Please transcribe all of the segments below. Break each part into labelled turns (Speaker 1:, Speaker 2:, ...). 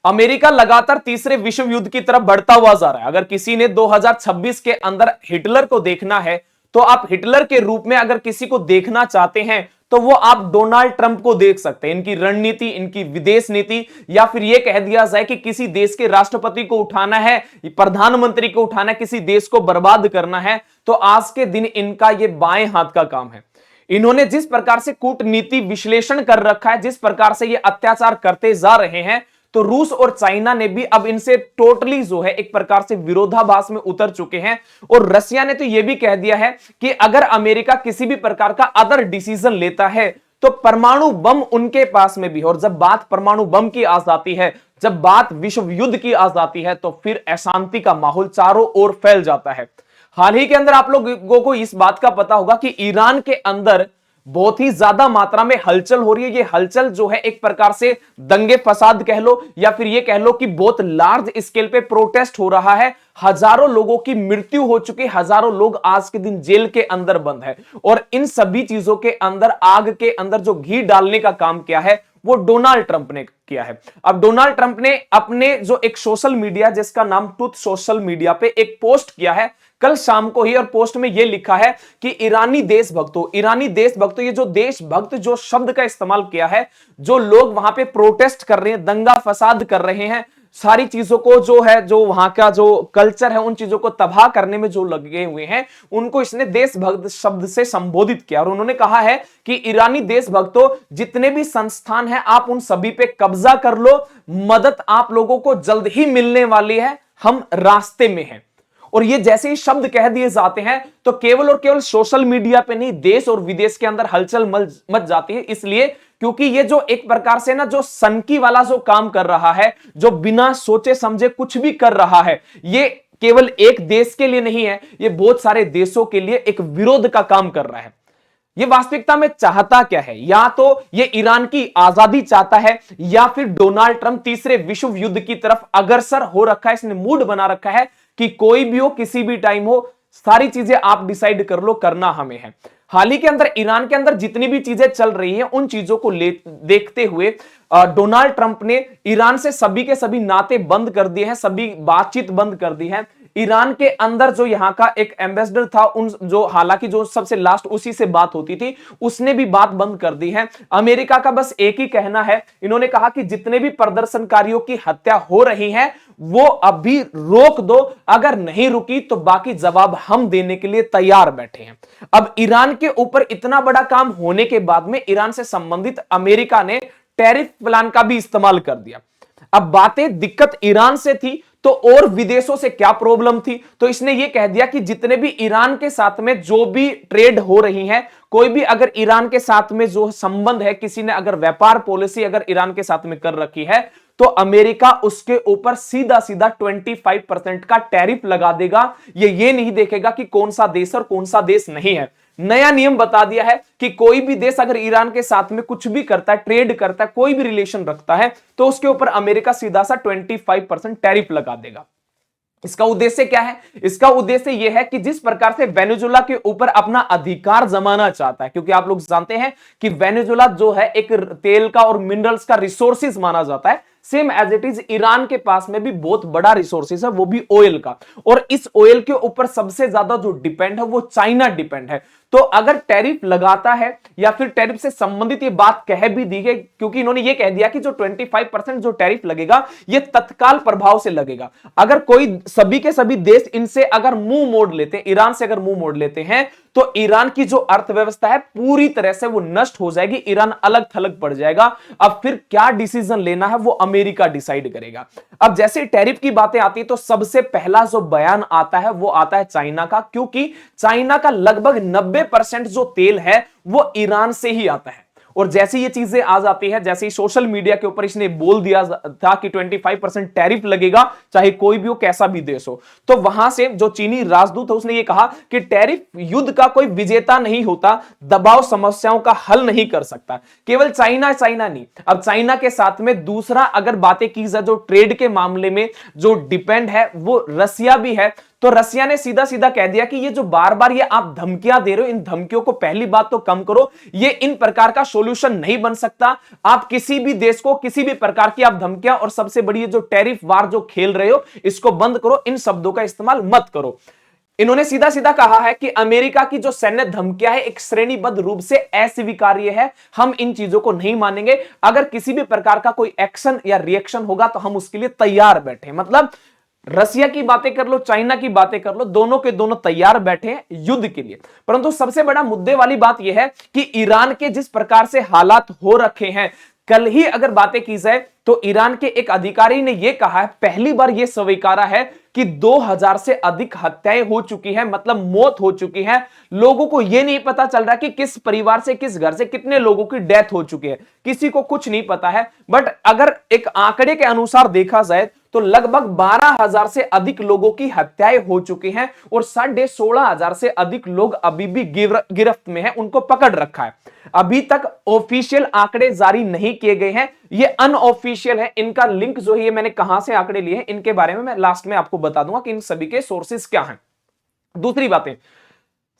Speaker 1: America लगातार तीसरे विश्व युद्ध की तरफ बढ़ता हुआ जा रहा है। अगर किसी ने 2026 के अंदर हिटलर को देखना है तो आप हिटलर के रूप में अगर किसी को देखना चाहते हैं तो वो आप डोनाल्ड ट्रंप को देख सकते हैं। इनकी रणनीति, इनकी विदेश नीति, या फिर यह कह दिया जाए कि किसी देश के राष्ट्रपति को उठाना है, प्रधानमंत्री को उठाना है, किसी देश को बर्बाद करना है, तो आज के दिन इनका यह बाएं हाथ का काम है। इन्होंने जिस प्रकार से कूटनीति विश्लेषण कर रखा है, जिस प्रकार से ये अत्याचार करते जा रहे हैं, तो रूस और चाइना ने भी अब इनसे टोटली जो है एक प्रकार से विरोधाभास में उतर चुके हैं। और रशिया ने तो यह भी कह दिया है कि अगर अमेरिका किसी भी प्रकार का अदर डिसीजन लेता है तो परमाणु बम उनके पास में भी। और जब बात परमाणु बम की आ जाती है, जब बात विश्व युद्ध की आ जाती है, तो फिर अशांति का माहौल चारों ओर फैल जाता है। हाल ही के अंदर आप लोगों को इस बात का पता होगा कि ईरान के अंदर बहुत ही ज्यादा मात्रा में हलचल हो रही है। ये हलचल जो है एक प्रकार से दंगे फसाद कह लो, या फिर ये कह लो कि बहुत लार्ज स्केल पे प्रोटेस्ट हो रहा है। हजारों लोगों की मृत्यु हो चुकी, हजारों लोग आज के दिन जेल के अंदर बंद है। और इन सभी चीजों के अंदर, आग के अंदर जो घी डालने का काम किया है वो डोनाल्ड ट्रंप ने किया है। अब डोनाल्ड ट्रंप ने अपने जो एक सोशल मीडिया, जिसका नाम ट्रुथ सोशल मीडिया पे एक पोस्ट किया है कल शाम को ही, और पोस्ट में यह लिखा है कि ईरानी देशभक्तों, ये जो देशभक्त जो शब्द का इस्तेमाल किया है, जो लोग वहां पे प्रोटेस्ट कर रहे हैं, दंगा फसाद कर रहे हैं, सारी चीजों को जो है, जो वहां का जो कल्चर है, उन चीजों को तबाह करने में जो लगे हुए हैं, उनको इसने देशभक्त शब्द से संबोधित किया। और उन्होंने कहा है कि ईरानी देशभक्तों, जितने भी संस्थान हैं आप उन सभी पे कब्जा कर लो, मदद आप लोगों को जल्द ही मिलने वाली है, हम रास्ते में हैं। और ये जैसे ही शब्द कह दिए जाते हैं तो केवल और केवल सोशल मीडिया पे नहीं, देश और विदेश के अंदर हलचल मच जाती है। इसलिए क्योंकि ये जो एक प्रकार से ना जो सनकी वाला जो काम कर रहा है, जो बिना सोचे समझे कुछ भी कर रहा है, ये केवल एक देश के लिए नहीं है, ये बहुत सारे देशों के लिए एक विरोध का काम कर रहा है। ये वास्तविकता में चाहता क्या है? या तो ये ईरान की आजादी चाहता है, या फिर डोनाल्ड ट्रंप तीसरे विश्व युद्ध की तरफ अग्रसर हो रखा है। इसने मूड बना रखा है कि कोई भी हो, किसी भी टाइम हो, सारी चीजें आप डिसाइड कर लो, करना हमें है। हाल ही के अंदर ईरान के अंदर जितनी भी चीजें चल रही हैं, उन चीजों को देखते हुए डोनाल्ड ट्रंप ने ईरान से सभी के सभी नाते बंद कर दिए हैं, सभी बातचीत बंद कर दी है। ईरान के अंदर जो यहां का एक एम्बेसडर था, उन जो हालांकि जो सबसे लास्ट उसी से बात होती थी, उसने भी बात बंद कर दी है। अमेरिका का बस एक ही कहना है, इन्होंने कहा कि जितने भी प्रदर्शनकारियों की हत्या हो रही है वो अभी रोक दो, अगर नहीं रुकी तो बाकी जवाब हम देने के लिए तैयार बैठे हैं। अब ईरान के ऊपर इतना बड़ा काम होने के बाद में ईरान से संबंधित अमेरिका ने टैरिफ प्लान का भी इस्तेमाल कर दिया। अब बातें दिक्कत ईरान से थी तो और विदेशों से क्या प्रॉब्लम थी? तो इसने यह कह दिया कि जितने भी ईरान के साथ में जो भी ट्रेड हो रही है, कोई भी अगर ईरान के साथ में जो संबंध है, किसी ने अगर व्यापार पॉलिसी अगर ईरान के साथ में कर रखी है, तो अमेरिका उसके ऊपर सीधा सीधा 25% का टैरिफ लगा देगा। ये नहीं देखेगा कि कौन सा देश और कौन सा देश नहीं है। नया नियम बता दिया है कि कोई भी देश अगर ईरान के साथ में कुछ भी करता है, ट्रेड करता है, कोई भी रिलेशन रखता है, तो उसके ऊपर अमेरिका सीधा सा 25% टैरिफ लगा देगा। इसका उद्देश्य क्या है? इसका उद्देश्य यह है कि जिस प्रकार से वेनेजुला के ऊपर अपना अधिकार जमाना चाहता है, क्योंकि आप लोग जानते हैं कि वेनेजुला जो है एक तेल का और मिनरल्स का रिसोर्सेज माना जाता है। Same as it is Iran के पास में भी बहुत बड़ा रिसोर्सेज है, वो भी ऑयल का। और इस ऑयल के ऊपर सबसे ज्यादा जो डिपेंड है वो चाइना डिपेंड है। तो अगर टैरिफ लगाता है या फिर टैरिफ से संबंधित ये बात कह भी दी गई, क्योंकि इन्होंने ये कह दिया कि जो 25% जो टैरिफ लगेगा ये तत्काल प्रभाव से लगेगा। अगर कोई सभी के सभी देश इनसे अगर मुंह मोड़ लेते हैं, ईरान से अगर मुंह मोड़ लेते हैं, तो ईरान की जो अर्थव्यवस्था है पूरी तरह से वो नष्ट हो जाएगी, ईरान अलग थलग पड़ जाएगा। अब फिर क्या डिसीजन लेना है वो अमेरिका डिसाइड करेगा। अब जैसे टैरिफ की बातें आती है तो सबसे पहला जो बयान आता है वो आता है चाइना का, क्योंकि चाइना का लगभग 90% जो तेल है वो ईरान से ही आता है। और जैसे ये चीजें आ जाती है, जैसे ही सोशल मीडिया के ऊपर इसने बोल दिया था कि 25% टैरिफ लगेगा, चाहे कोई भी हो, कैसा भी देश हो, तो वहां से जो चीनी राजदूत है उसने ये कहा कि टैरिफ युद्ध का कोई विजेता नहीं होता, दबाव समस्याओं का हल नहीं कर सकता। केवल चाइना नहीं, अब चाइना के साथ में दूसरा अगर बातें की जाए जो ट्रेड के मामले में जो डिपेंड है वो रसिया भी है। तो रसिया ने सीधा सीधा कह दिया कि ये जो बार बार ये आप धमकियां दे रहे हो, इन धमकियों को पहली बात तो कम करो, ये इन प्रकार का सॉल्यूशन नहीं बन सकता। आप किसी भी देश को किसी भी प्रकार की आप धमकियां और सबसे बड़ी ये जो टैरिफ वार जो खेल रहे हो, इसको बंद करो, इन शब्दों का इस्तेमाल मत करो। इन्होंने सीधा सीधा कहा है कि अमेरिका की जो सैन्य धमकियां है एक श्रेणीबद्ध रूप से अस्वीकार्य है, हम इन चीजों को नहीं मानेंगे, अगर किसी भी प्रकार का कोई एक्शन या रिएक्शन होगा तो हम उसके लिए तैयार बैठे। मतलब रसिया की बातें कर लो, चाइना की बातें कर लो, दोनों के दोनों तैयार बैठे हैं युद्ध के लिए। परंतु सबसे बड़ा मुद्दे वाली बात यह है कि ईरान के जिस प्रकार से हालात हो रखे हैं, कल ही अगर बातें की जाए तो ईरान के एक अधिकारी ने यह कहा है, पहली बार यह स्वीकारा है कि 2000 से अधिक हत्याएं हो चुकी हैं, मतलब मौत हो चुकी है। लोगों को यह नहीं पता चल रहा कि किस परिवार से, किस घर से कितने लोगों की डेथ हो चुकी है, किसी को कुछ नहीं पता है। बट अगर एक आंकड़े के अनुसार देखा जाए तो लगभग 12,000 से अधिक लोगों की हत्याएं हो चुकी हैं और 16,500 से अधिक लोग अभी भी गिरफ्त में हैं, उनको पकड़ रखा है। अभी तक ऑफिशियल आंकड़े जारी नहीं किए गए हैं, ये अनऑफिशियल है। इनका लिंक जो है, ये मैंने कहां से आंकड़े लिए हैं, इनके बारे में मैं लास्ट में आपको बता दूंगा कि इन सभी के सोर्सेस क्या हैं। दूसरी बातें,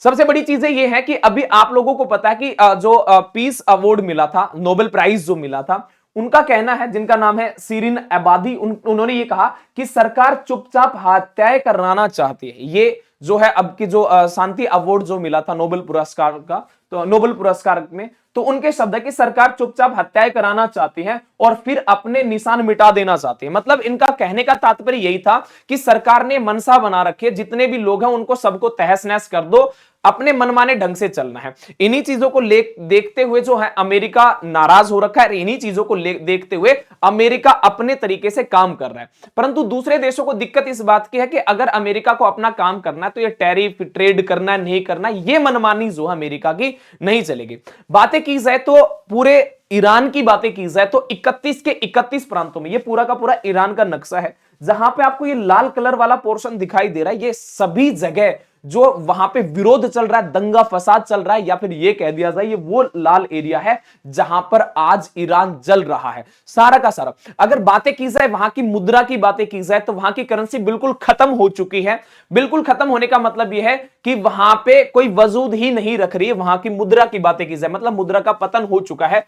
Speaker 1: सबसे बड़ी चीजें ये है कि अभी आप लोगों को पता है कि जो पीस अवार्ड मिला था, नोबेल प्राइज जो मिला था, उनका कहना है, जिनका नाम है शिरीन एबादी, उन्होंने ये कहा कि सरकार चुपचाप हत्याएं कराना चाहती है। ये जो है अब की जो शांति अवार्ड जो मिला था नोबेल पुरस्कार का, तो नोबेल पुरस्कार में, तो उनके शब्द है कि सरकार चुपचाप हत्याएं कराना चाहती है और फिर अपने निशान मिटा देना चाहती है। मतलब इनका कहने का तात्पर्य यही था कि सरकार ने मनसा बना रखी है, जितने भी लोग हैं उनको सबको तहस नहस कर दो, अपने मनमाने ढंग से चलना है। इन्हीं चीजों को देखते हुए जो है अमेरिका नाराज हो रखा है, इन्हीं चीजों को देखते हुए अमेरिका अपने तरीके से काम कर रहा है। परंतु दूसरे देशों को दिक्कत इस बात की है कि अगर अमेरिका को अपना काम करना है तो ये टैरिफ ट्रेड करना है, नहीं करना, ये मनमानी जो है अमेरिका की नहीं चलेगी। बातें की जाए तो पूरे ईरान की बातें की जाए तो 31 के 31 प्रांतों में, ये पूरा का पूरा ईरान का नक्शा है, जहां पे आपको ये लाल कलर वाला पोर्शन दिखाई दे रहा है, ये सभी जगह जो वहां पे विरोध चल रहा है, दंगा फसाद चल रहा है, या फिर ये कह दिया जाए ये वो लाल एरिया है जहां पर आज ईरान जल रहा है सारा का सारा। अगर बातें की जाए वहां की मुद्रा की बातें की जाए तो वहां की करेंसी बिल्कुल खत्म हो चुकी है। बिल्कुल खत्म होने का मतलब यह है कि वहां पे कोई वजूद ही नहीं रख रही है। वहां की मुद्रा की बातें की जाए मतलब मुद्रा का पतन हो चुका है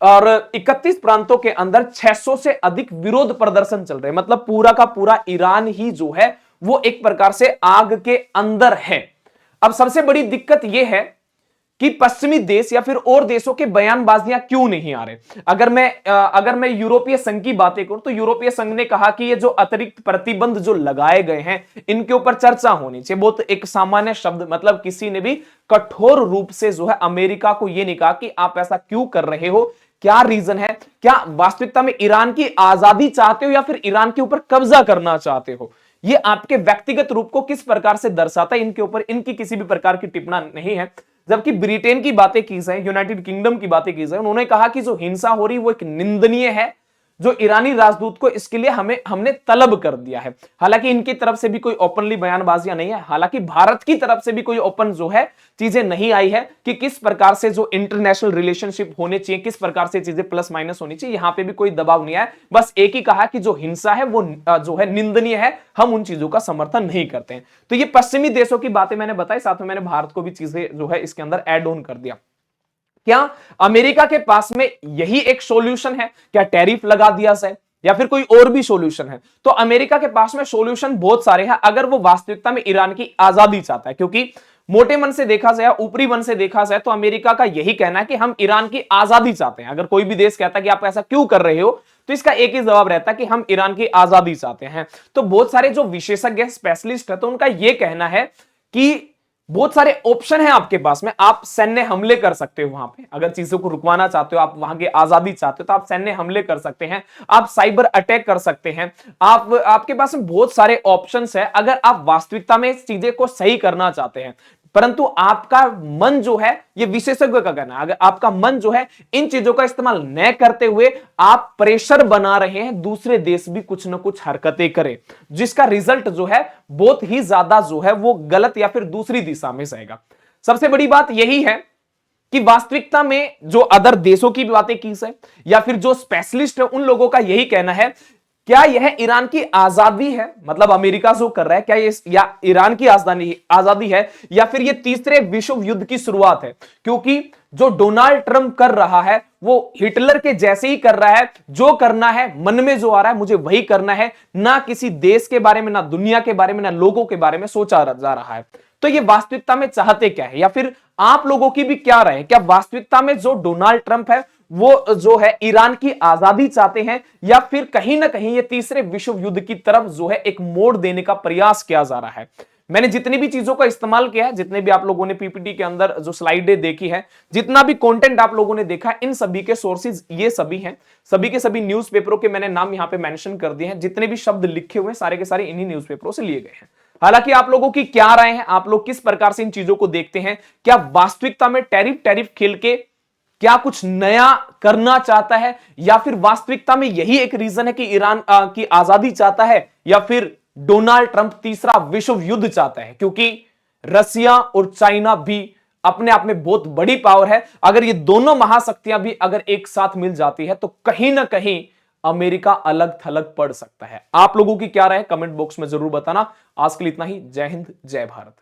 Speaker 1: और 31 प्रांतों के अंदर 600 से अधिक विरोध प्रदर्शन चल रहे हैं। मतलब पूरा का पूरा ईरान ही जो है वो एक प्रकार से आग के अंदर है। अब सबसे बड़ी दिक्कत यह है कि पश्चिमी देश या फिर और देशों के बयानबाजियां क्यों नहीं आ रहे। अगर मैं यूरोपीय संघ की बातें करूं तो यूरोपीय संघ ने कहा कि ये जो अतिरिक्त प्रतिबंध जो लगाए गए हैं इनके ऊपर चर्चा होनी चाहिए। बहुत एक सामान्य शब्द, मतलब किसी ने भी कठोर रूप से जो है अमेरिका को यह नहीं कहा कि आप ऐसा क्यों कर रहे हो, क्या रीजन है, क्या वास्तविकता में ईरान की आजादी चाहते हो या फिर ईरान के ऊपर कब्जा करना चाहते हो। ये आपके व्यक्तिगत रूप को किस प्रकार से दर्शाता है, इनके ऊपर इनकी किसी भी प्रकार की टिप्पणी नहीं है। जबकि ब्रिटेन की बातें की जाए, यूनाइटेड किंगडम की बातें की जाए, उन्होंने कहा कि जो हिंसा हो रही वो एक निंदनीय है, जो ईरानी राजदूत को इसके लिए हमने तलब कर दिया है। हालांकि इनकी तरफ से भी कोई ओपनली बयानबाजियां नहीं है, हालांकि भारत की तरफ से भी कोई ओपन जो है चीजें नहीं आई है कि किस प्रकार से जो इंटरनेशनल रिलेशनशिप होने चाहिए, किस प्रकार से चीजें प्लस माइनस होनी चाहिए, यहां पे भी कोई दबाव नहीं है। बस एक ही कहा कि जो हिंसा है वो जो है निंदनीय है, हम उन चीजों का समर्थन नहीं करते हैं। तो ये पश्चिमी देशों की बातें मैंने बताई, साथ में मैंने भारत को भी चीजें जो है इसके अंदर एड ऑन कर दिया। क्या अमेरिका के पास में यही एक सॉल्यूशन है? क्या टैरिफ लगा दिया जाए या फिर कोई और भी सॉल्यूशन है? तो अमेरिका के पास में सॉल्यूशन बहुत सारे हैं अगर वो वास्तविकता में ईरान की आजादी चाहता है। क्योंकि मोटे मन से देखा जाए, ऊपरी मन से देखा जाए तो अमेरिका का यही कहना है कि हम ईरान की आजादी चाहते हैं। अगर कोई भी देश कहता है कि आप ऐसा क्यों कर रहे हो तो इसका एक ही जवाब रहता है कि हम ईरान की आजादी चाहते हैं। तो बहुत सारे जो विशेषज्ञ स्पेशलिस्ट है तो उनका यह कहना है कि बहुत सारे ऑप्शन हैं आपके पास में, आप सैन्य हमले कर सकते हो वहां पे। अगर चीजों को रुकवाना चाहते हो, आप वहां की आजादी चाहते हो तो आप सैन्य हमले कर सकते हैं, आप साइबर अटैक कर सकते हैं, आपके पास में बहुत सारे ऑप्शंस है अगर आप वास्तविकता में इस चीजें को सही करना चाहते हैं। परंतु आपका मन जो है, ये विशेषज्ञ का कहना है, अगर आपका मन जो है इन चीजों का इस्तेमाल न करते हुए आप प्रेशर बना रहे हैं दूसरे देश भी कुछ ना कुछ हरकतें करें, जिसका रिजल्ट जो है बहुत ही ज्यादा जो है वो गलत या फिर दूसरी दिशा में जाएगा। सबसे बड़ी बात यही है कि वास्तविकता में जो अदर देशों की बातें की है या फिर जो स्पेशलिस्ट है उन लोगों का यही कहना है क्या यह ईरान की आजादी है, मतलब अमेरिका जो कर रहा है, क्या ये या ईरान की आजादी है, या फिर ये तीसरे विश्व युद्ध की शुरुआत है? क्योंकि जो डोनाल्ड ट्रंप कर रहा है वो हिटलर के जैसे ही कर रहा है, जो करना है मन में जो आ रहा है मुझे वही करना है, ना किसी देश के बारे में, ना दुनिया के बारे में, ना लोगों के बारे में सोचा जा रहा है। तो ये वास्तविकता में चाहते क्या है, या फिर आप लोगों की भी क्या राय है? क्या वास्तविकता में जो डोनाल्ड ट्रंप है वो जो है ईरान की आजादी चाहते हैं, या फिर कहीं ना कहीं ये तीसरे विश्व युद्ध की तरफ जो है एक मोड़ देने का प्रयास किया जा रहा है? मैंने जितनी भी चीजों का इस्तेमाल किया है, जितने भी आप लोगों ने पीपीटी के अंदर जो स्लाइडें देखी है, जितना भी कंटेंट आप लोगों ने देखा, इन सभी के सोर्सेज ये सभी हैं, सभी के सभी न्यूज़पेपरों के मैंने नाम यहां पे मेंशन कर दिए हैं। जितने भी शब्द लिखे हुए सारे के सारे इन्हीं न्यूज़पेपरों से लिए गए हैं। हालांकि आप लोगों की क्या राय है, आप लोग किस प्रकार से इन चीजों को देखते हैं? क्या वास्तविकता में टैरिफ खेल के क्या कुछ नया करना चाहता है, या फिर वास्तविकता में यही एक रीजन है कि ईरान की आजादी चाहता है, या फिर डोनाल्ड ट्रंप तीसरा विश्व युद्ध चाहता है? क्योंकि रसिया और चाइना भी अपने आप में बहुत बड़ी पावर है। अगर ये दोनों महाशक्तियां भी अगर एक साथ मिल जाती है तो कहीं ना कहीं अमेरिका अलग थलग पड़ सकता है। आप लोगों की क्या राय है कमेंट बॉक्स में जरूर बताना। आज के लिए इतना ही। जय हिंद, जय भारत।